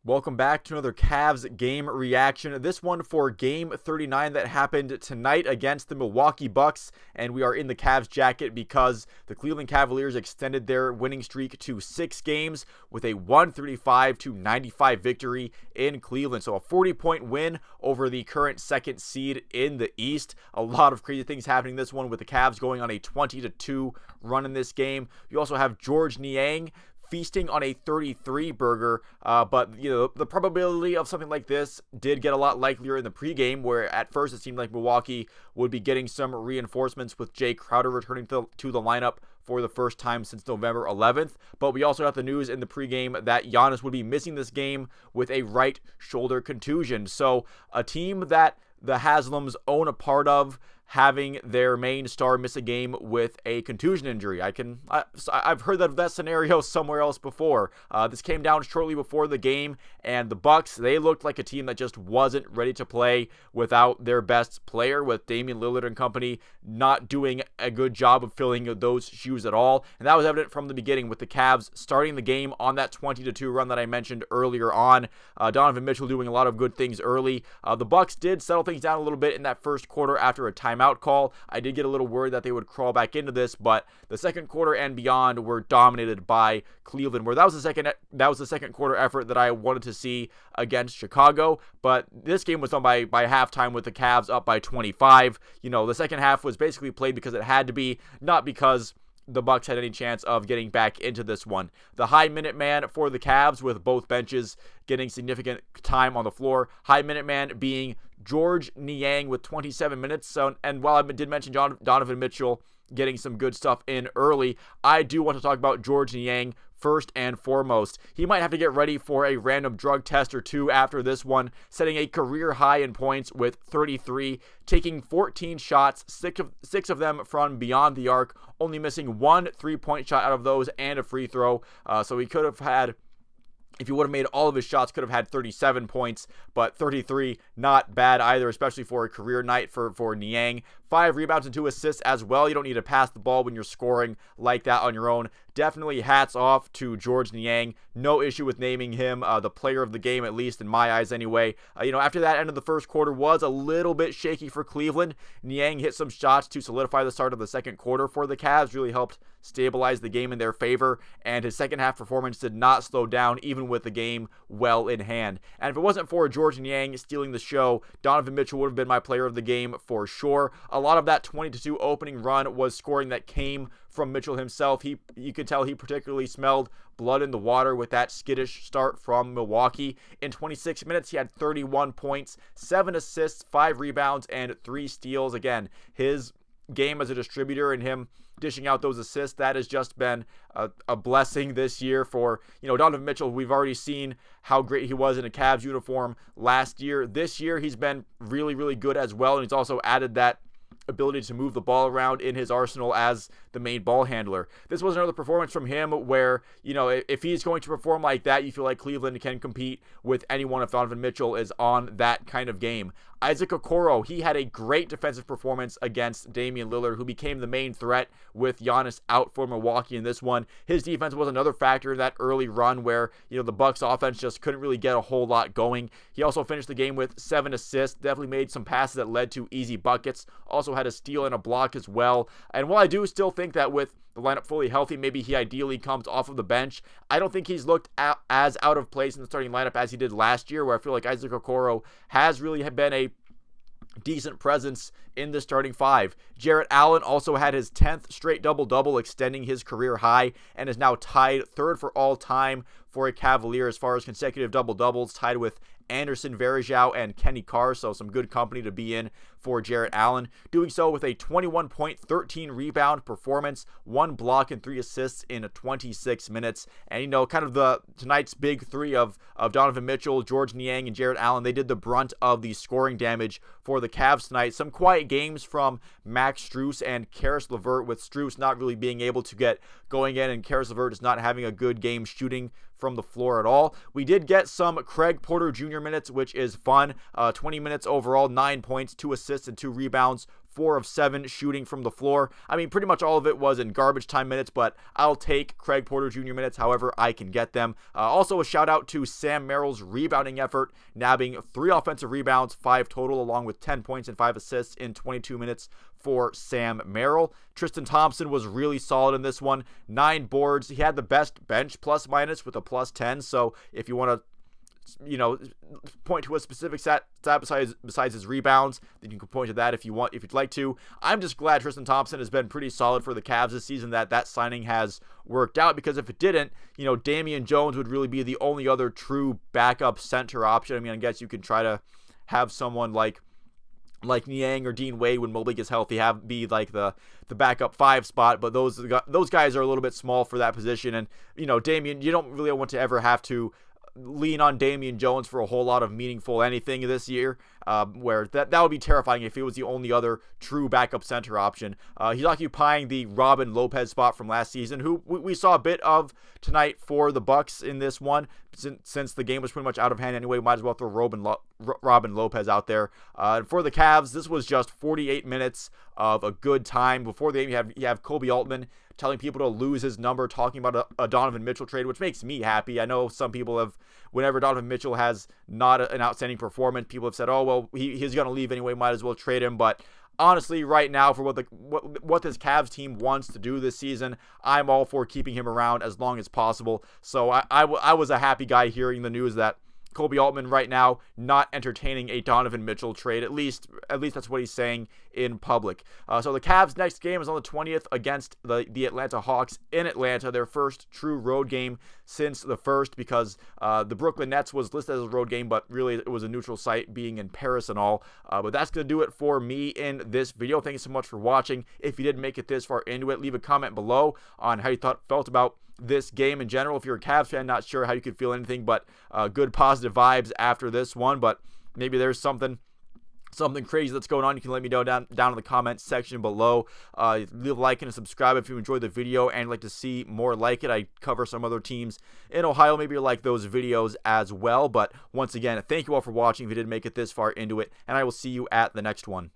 Welcome back to another Cavs game reaction. This one for game 39 that happened tonight against the Milwaukee Bucks. And we are in the Cavs jacket because the Cleveland Cavaliers extended their winning streak to 6 games with a 135-95 victory in Cleveland. So a 40-point win over the current second seed in the East. A lot of crazy things happening in this one with the Cavs going on a 20-2 run in this game. You also have George Niang feasting on a 33 burger, but the probability of something like this did get a lot likelier in the pregame, where at first it seemed like Milwaukee would be getting some reinforcements with Jay Crowder returning to the lineup for the first time since November 11th. But we also got the news in the pregame that Giannis would be missing this game with a right shoulder contusion. So a team that the Haslams own a part of having their main star miss a game with a contusion injury. I've heard that scenario somewhere else before. This came down shortly before the game, and the Bucks, they looked like a team that just wasn't ready to play without their best player, with Damian Lillard and company not doing a good job of filling those shoes at all. And that was evident from the beginning, with the Cavs starting the game on that 20-2 run that I mentioned earlier on. Donovan Mitchell doing a lot of good things early. The Bucks did settle things down a little bit in that first quarter after a timeout call. I did get a little worried that they would crawl back into this, but the second quarter and beyond were dominated by Cleveland, where that was the second quarter effort that I wanted to see against Chicago. But this game was done by halftime with the Cavs up by 25. The second half was basically played because it had to be, not because the Bucks had any chance of getting back into this one. The high minute man for the Cavs, with both benches getting significant time on the floor. High minute man being George Niang with 27 minutes. So, and while I did mention Donovan Mitchell getting some good stuff in early, I do want to talk about George Niang first and foremost. He might have to get ready for a random drug test or two after this one, setting a career high in points with 33, taking 14 shots, six of them from beyond the arc, only missing one 3-point shot out of those and a free throw. So he could have had, if he would have made all of his shots, could have had 37 points, but 33, not bad either, especially for a career night for Niang. 5 rebounds and 2 assists as well. You don't need to pass the ball when you're scoring like that on your own. Definitely hats off to George Niang. No issue with naming him the player of the game, at least in my eyes anyway. After that end of the first quarter was a little bit shaky for Cleveland. Niang hit some shots to solidify the start of the second quarter for the Cavs, really helped stabilize the game in their favor, and his second half performance did not slow down, even with the game well in hand. And if it wasn't for George Niang stealing the show, Donovan Mitchell would have been my player of the game for sure. A lot of that 20-2 opening run was scoring that came from Mitchell himself. You could tell he particularly smelled blood in the water with that skittish start from Milwaukee. In 26 minutes, he had 31 points, 7 assists, 5 rebounds, and 3 steals. Again, his game as a distributor and him dishing out those assists, that has just been a blessing this year for Donovan Mitchell. We've already seen how great he was in a Cavs uniform last year. This year, he's been really, really good as well, and he's also added that ability to move the ball around in his arsenal as the main ball handler. This was another performance from him where, if he's going to perform like that, you feel like Cleveland can compete with anyone if Donovan Mitchell is on that kind of game. Isaac Okoro, he had a great defensive performance against Damian Lillard, who became the main threat with Giannis out for Milwaukee in this one. His defense was another factor in that early run where, the Bucks offense just couldn't really get a whole lot going. He also finished the game with 7 assists, definitely made some passes that led to easy buckets, also had a steal and a block as well. And while I do still think that with the lineup fully healthy, maybe he ideally comes off of the bench, I don't think he's looked as out of place in the starting lineup as he did last year, where I feel like Isaac Okoro has really been a decent presence in the starting 5. Jarrett Allen also had his 10th straight double-double, extending his career high, and is now tied 3rd for all time for a Cavalier as far as consecutive double-doubles, tied with Anderson Varejao and Kenny Carr, so some good company to be in for Jarrett Allen. Doing so with a 21-point, 13-rebound performance, 1 block and 3 assists in 26 minutes. And, kind of tonight's big 3 of Donovan Mitchell, George Niang, and Jarrett Allen, they did the brunt of the scoring damage for the Cavs tonight. Some quiet games from Max Strus and Karis LeVert, with Strus not really being able to get going in, and Karis LeVert is not having a good game shooting from the floor at all. We did get some Craig Porter Jr. minutes, which is fun. 20 minutes overall, 9 points, 2 assists, and 2 rebounds 4 of 7 shooting from the floor. I mean, pretty much all of it was in garbage time minutes, but I'll take Craig Porter Jr. minutes however I can get them. Also, a shout out to Sam Merrill's rebounding effort, nabbing 3 offensive rebounds, 5 total, along with 10 points and 5 assists in 22 minutes for Sam Merrill. Tristan Thompson was really solid in this one. 9 boards. He had the best bench plus minus with a plus 10. So if you want to, point to a specific stat besides his rebounds, then you can point to that if you'd like to. I'm just glad Tristan Thompson has been pretty solid for the Cavs this season, that signing has worked out, because if it didn't, Damian Jones would really be the only other true backup center option. I mean, I guess you could try to have someone like Niang or Dean Wade when Mobley gets healthy be like the backup 5 spot, but those guys are a little bit small for that position. And Damian, you don't really want to ever have to lean on Damian Jones for a whole lot of meaningful anything this year, where that would be terrifying if he was the only other true backup center option. He's occupying the Robin Lopez spot from last season, who we saw a bit of tonight for the Bucks in this one. Since the game was pretty much out of hand anyway, might as well throw Robin Lopez out there. For the Cavs, this was just 48 minutes of a good time. Before the game, you have Kobe Altman telling people to lose his number, talking about a Donovan Mitchell trade, which makes me happy. I know some people have, whenever Donovan Mitchell has not an outstanding performance, people have said, oh, well, he's going to leave anyway, might as well trade him. But honestly, right now, for what this Cavs team wants to do this season, I'm all for keeping him around as long as possible. So I was a happy guy hearing the news that Kobe Altman right now not entertaining a Donovan Mitchell trade. At least that's what he's saying in public. So the Cavs' next game is on the 20th against the Atlanta Hawks in Atlanta, their first true road game since the first, because the Brooklyn Nets was listed as a road game, but really it was a neutral site being in Paris and all. But that's going to do it for me in this video. Thank you so much for watching. If you did make it this far into it, leave a comment below on how you felt about this game in general. If you're a Cavs fan, not sure how you could feel anything but good positive vibes after this one, but maybe there's something crazy that's going on. You can let me know down in the comments section below. Leave a like and a subscribe if you enjoyed the video and like to see more like it. I cover some other teams in Ohio. Maybe you like those videos as well. But once again, thank you all for watching if you did make it this far into it, and I will see you at the next one.